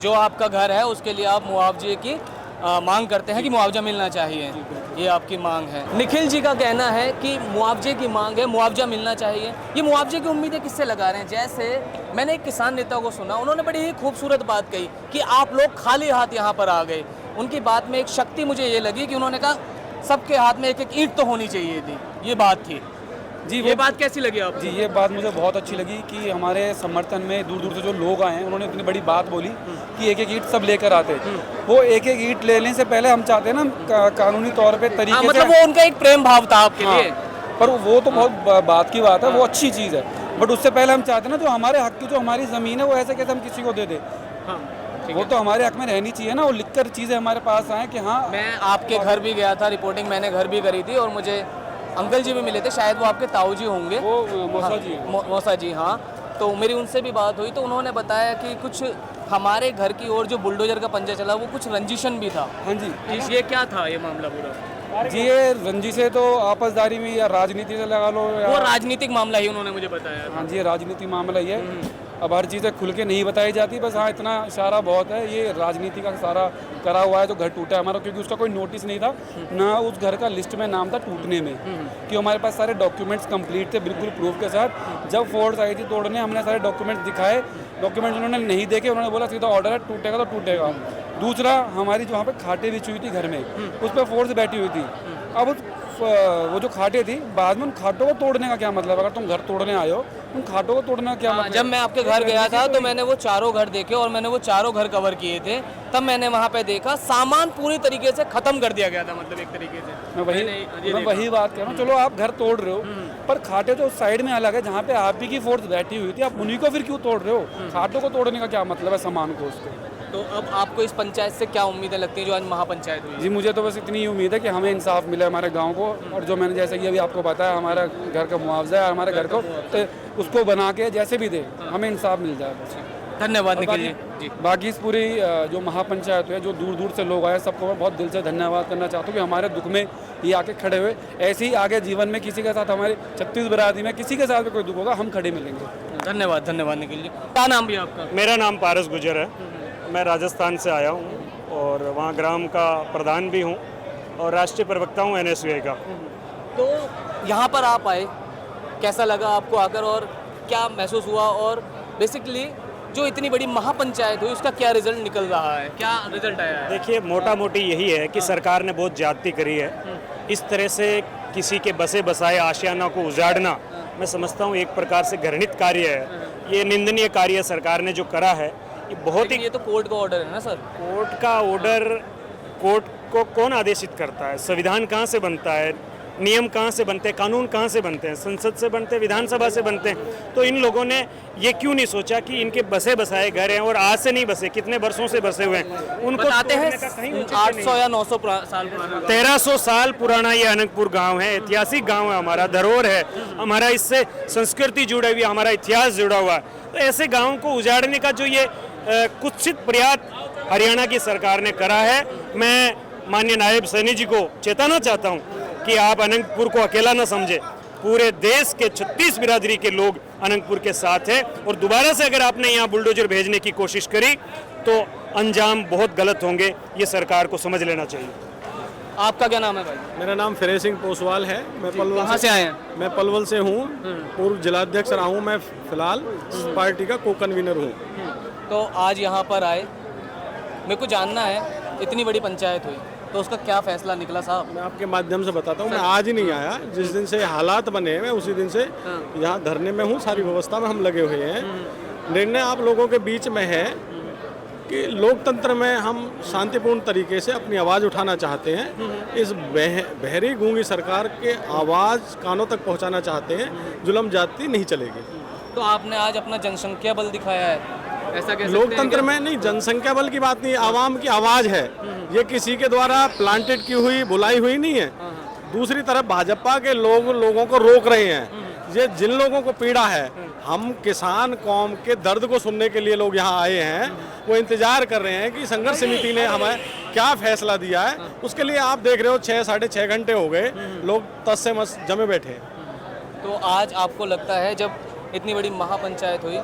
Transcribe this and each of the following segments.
जो आपका घर है उसके लिए आप मुआवजे की मांग करते हैं कि मुआवजा मिलना चाहिए, ये आपकी मांग है। निखिल जी का कहना है कि मुआवजे की मांग है, मुआवजा मिलना चाहिए। ये मुआवजे की उम्मीदें किससे लगा रहे हैं? जैसे मैंने एक किसान नेता को सुना, उन्होंने बड़ी ही खूबसूरत बात कही कि आप लोग खाली हाथ यहाँ पर आ गए। उनकी बात में एक शक्ति मुझे ये लगी कि उन्होंने कहा सबके हाथ में एक एक ईंट तो होनी चाहिए थी, ये बात थी जी। ये बात कैसी लगी आपको? जी, ये बात मुझे बहुत अच्छी लगी कि हमारे समर्थन में दूर दूर से जो लोग आए हैं उन्होंने इतनी बड़ी बात बोली कि एक एक ईंट सब लेकर आते। वो एक एक ईंट लेने से पहले हम चाहते हैं ना कानूनी तौर पे तरीके मतलब से, वो उनका एक प्रेम भाव था आपके लिए। पर वो तो बहुत बात की बात है, वो अच्छी चीज़ है। बट उससे पहले हम चाहते हैं ना जो हमारे हक की जो हमारी ज़मीन है वो ऐसे कैसे हम किसी को दे दे। वो तो हमारे हक में रहनी चाहिए ना, वो लिखकर चीज़ें हमारे पास आए कि हाँ। मैं आपके घर भी गया था, रिपोर्टिंग मैंने घर भी करी थी और मुझे अंकल जी भी मिले थे, शायद वो आपके ताऊ जी होंगे, वो मौसा जी हैं। मौसा जी, हाँ। तो मेरी उनसे भी बात हुई तो उन्होंने बताया कि कुछ हमारे घर की ओर जो बुलडोजर का पंजा चला वो कुछ रंजिशन भी था। हाँ जी, ये क्या था ये मामला पूरा? जी ये रंजी से तो आपसदारी में या राजनीति से लगा लो या वो राजनीतिक मामला ही उन्होंने मुझे बताया था। हाँ जी, ये राजनीति मामला ही है। अब हर चीज़ें खुल के नहीं बताई जाती, बस हाँ इतना इशारा बहुत है। ये राजनीति का सारा करा हुआ है जो घर टूटा है हमारा, क्योंकि उसका कोई नोटिस नहीं था ना, उस घर का लिस्ट में नाम था टूटने में, कि हमारे पास सारे डॉक्यूमेंट्स कंप्लीट थे बिल्कुल प्रूफ के साथ। जब फोर्स आई थी तोड़ने, हमने सारे डॉक्यूमेंट्स दिखाए, डॉक्यूमेंट्स उन्होंने नहीं देखे, उन्होंने बोला सीधा ऑर्डर है, टूटेगा तो टूटेगा। दूसरा, हमारी जो वहाँ पे खाटें बिछी हुई थी घर में, उस पर फोर्स बैठी हुई थी। अब वो जो खाटें थी, बाद में उन खाटों को तोड़ने का क्या मतलब? अगर तुम घर तोड़ने आए हो, उन खाटों को तोड़ने का क्या मतलब? जब मैं आपके घर गया था तो मैंने वो चारों घर देखे और मैंने वो चारों घर कवर किए थे, तब मैंने वहाँ पे देखा सामान पूरी तरीके से खत्म कर दिया गया था, मतलब एक तरीके से। मैं वही बात कह रहा हूँ। चलो आप घर तोड़ रहे हो, पर खाटे तो उस साइड में अलग है जहाँ पे आप ही की फोर्स बैठी हुई थी, आप उन्हीं को फिर क्यों तोड़ रहे हो? खाटों को तोड़ने का क्या मतलब है सामान को उसको? तो अब आपको इस पंचायत से क्या उम्मीदें लगती हैं जो आज महापंचायत हुई? जी मुझे तो बस इतनी ही उम्मीद है कि हमें इंसाफ मिले हमारे गांव को, और जो मैंने जैसे कि अभी आपको बताया हमारा घर का मुआवजा है, हमारे घर को तो उसको बना के जैसे भी दे हमें इंसाफ मिल जाए बस। धन्यवाद निखिल जी। बाकी इस पूरी जो महापंचायत है, जो दूर दूर से लोग आए, सबको मैं बहुत दिल से धन्यवाद करना चाहता हूँ कि हमारे दुख में ये आके खड़े हुए। ऐसे ही आगे जीवन में किसी के साथ, हमारे 36 बरादरी में किसी के साथ भी कोई दुख होगा, हम खड़े मिलेंगे। धन्यवाद निखिल जी। क्या नाम भी आपका? मेरा नाम पारस गुजर है। मैं राजस्थान से आया हूँ और वहाँ ग्राम का प्रधान भी हूँ और राष्ट्रीय प्रवक्ता हूँ NSUI का। तो यहाँ पर आप आए, कैसा लगा आपको आकर और क्या महसूस हुआ? और बेसिकली जो इतनी बड़ी महापंचायत हुई उसका क्या रिजल्ट निकल रहा है, क्या रिजल्ट आया है? देखिए, मोटा मोटी यही है कि सरकार ने बहुत ज्यादती करी है। इस तरह से किसी के बसे बसाए आशियाना को उजाड़ना, मैं समझता हूँ एक प्रकार से घृणित कार्य है। ये निंदनीय कार्य सरकार ने जो करा है, ये बहुत ही। ये तो कोर्ट का ऑर्डर है ना सर? कोर्ट का ऑर्डर, कोर्ट को कौन आदेशित करता है? संविधान कहाँ से बनता है? नियम कहाँ से बनते हैं? कानून कहाँ से बनते हैं? संसद से बनते हैं, विधानसभा से बनते हैं। तो इन लोगों ने ये क्यों नहीं सोचा कि इनके बसे बसाए घर हैं और आज से नहीं बसे, कितने वर्षों से बसे हुए हैं, उनको बताते हैं 800 या 900 साल पुराना, 1300 साल पुराना ये अनंतपुर गांव है। ऐतिहासिक गांव है, हमारा धरोहर है, हमारा इससे संस्कृति जुड़ा हुई, हमारा इतिहास जुड़ा हुआ है। तो ऐसे गाँव को उजाड़ने का जो ये कुत्सित प्रयास हरियाणा की सरकार ने करा है, मैं माननीय नायब सैनी जी को चेताना चाहता हूं कि आप अनंतपुर को अकेला न समझे। पूरे देश के 36 बिरादरी के लोग अनंतपुर के साथ हैं और दोबारा से अगर आपने यहाँ बुलडोजर भेजने की कोशिश करी तो अंजाम बहुत गलत होंगे, ये सरकार को समझ लेना चाहिए। आपका क्या नाम है भाई? मेरा नाम फेरे सिंह पोसवाल है। मैं पलवल कहाँ से आए हैं? मैं पलवल से हूँ, पूर्व जिलाध्यक्ष रहा हूँ। मैं फिलहाल पार्टी का को कन्वीनर हूँ। तो आज यहाँ पर आए, मेरे को जानना है, इतनी बड़ी पंचायत हुई तो उसका क्या फैसला निकला साहब? मैं आपके माध्यम से बताता हूँ। मैं आज ही नहीं आया, जिस दिन से हालात बने हैं मैं उसी दिन से यहाँ धरने में हूँ। सारी व्यवस्था में हम लगे हुए हैं। निर्णय आप लोगों के बीच में है कि लोकतंत्र में हम शांतिपूर्ण तरीके से अपनी आवाज़ उठाना चाहते हैं। इस बहरी गूंगी सरकार के आवाज़ कानों तक पहुँचाना चाहते हैं। जुल्म जाती नहीं चलेगी। तो आपने आज अपना जनसंख्या बल दिखाया है, ऐसा कह सकते हैं? लोकतंत्र में नहीं, जनसंख्या बल की बात नहीं, आवाम की आवाज़ है। ये किसी के द्वारा प्लांटेड की हुई, बुलाई हुई नहीं है। दूसरी तरफ भाजपा के लोगों को रोक रहे हैं। ये जिन लोगों को पीड़ा है, हम किसान कौम के दर्द को सुनने के लिए लोग यहाँ आए हैं। वो इंतजार कर रहे हैं कि संघर्ष समिति ने हमें क्या फैसला दिया है। उसके लिए आप देख रहे हो 6-6.5 घंटे हो गए, लोग तस से मस जमे बैठे हैं। तो आज आपको लगता है जब इतनी बड़ी महापंचायत हुई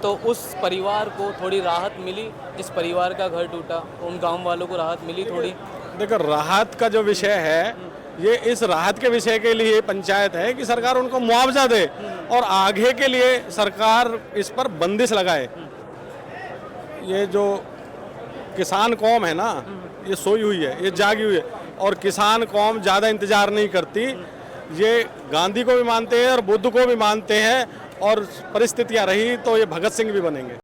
तो उस परिवार को थोड़ी राहत मिली, जिस परिवार का घर टूटा उन गांव वालों को राहत मिली थोड़ी? देखो, राहत का जो विषय है, ये इस राहत के विषय के लिए पंचायत है कि सरकार उनको मुआवजा दे और आगे के लिए सरकार इस पर बंदिश लगाए। ये जो किसान कौम है ना, ये सोई हुई है, ये जागी हुई है, और किसान कौम ज़्यादा इंतजार नहीं करती। ये गांधी को भी मानते हैं और बुद्ध को भी मानते हैं, और परिस्थितियाँ रही तो ये भगत सिंह भी बनेंगे।